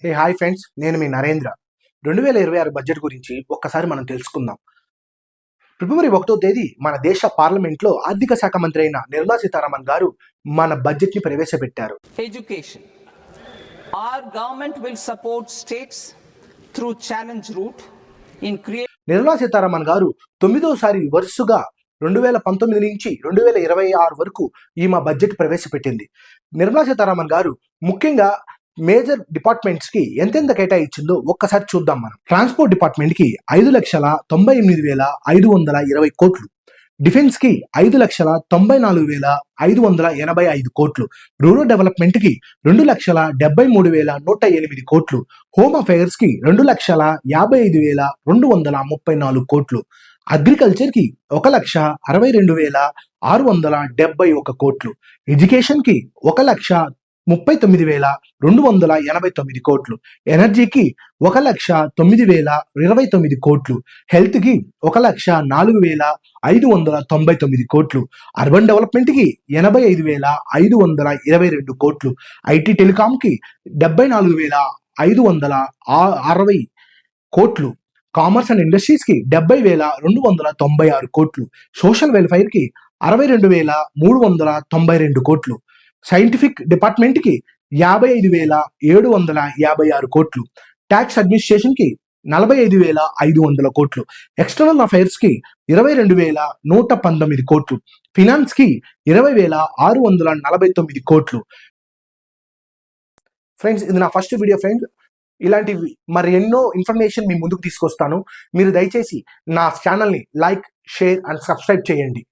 Hi friends, నేను మీ Narendra. 2026 budget గురించి ఒక్కసారి మనం తెలుసుకుందాం. ఫిబ్రవరి 1వ తేదీ మన దేశ పార్లమెంట్లో ఆర్థిక శాఖ మంత్రి అయిన నిర్మలా సీతారామన్ గారు మన బడ్జెట్ని ప్రవేశపెట్టారు. Education. Our government will support states through challenge route in creating. Nirmala Sitharaman గారు 9వసారి వరుసగా 2019 నుంచి 2026 వరకు ఈమె బడ్జెట్ ప్రవేశపెట్టింది. నిర్మలా సీతారామన్ గారు ముఖ్యంగా మేజర్ డిపార్ట్మెంట్స్ కి ఎంతెంత కేటాయించిందో ఒక్కసారి చూద్దాం మనం. ట్రాన్స్పోర్ట్ డిపార్ట్మెంట్ కి 5,98,520 కోట్లు, డిఫెన్స్ కి 5,94,585 కోట్లు, రూరల్ డెవలప్మెంట్ కి 2,73,108 కోట్లు, హోమ్ అఫైర్స్ కి 2,55,234 కోట్లు, అగ్రికల్చర్ కి 1,62,671 కోట్లు, ఎడ్యుకేషన్ కి 1,39,289 కోట్లు, ఎనర్జీకి 1,09,029 కోట్లు, హెల్త్ కి 1,04,599 కోట్లు, అర్బన్ డెవలప్మెంట్ కి 85,522 కోట్లు, ఐటీ టెలికాం కి 74,560 కోట్లు, కామర్స్ అండ్ ఇండస్ట్రీస్ కి 70,296 కోట్లు, సోషల్ వెల్ఫేర్ కి 62,392 కోట్లు, సైంటిఫిక్ డిపార్ట్మెంట్ కి 55,756 కోట్లు, ట్యాక్స్ అడ్మినిస్ట్రేషన్ కి 45,500 కోట్లు, ఎక్స్టర్నల్ అఫైర్స్ కి 22,119 కోట్లు, ఫినాన్స్ కి 20,649 కోట్లు. ఫ్రెండ్స్, ఇది నా ఫస్ట్ వీడియో. ఫ్రెండ్స్, ఇలాంటివి మరి ఎన్నో ఇన్ఫర్మేషన్ మీ ముందుకు తీసుకొస్తాను. మీరు దయచేసి నా ఛానల్ని లైక్, షేర్ అండ్ సబ్స్క్రైబ్ చేయండి.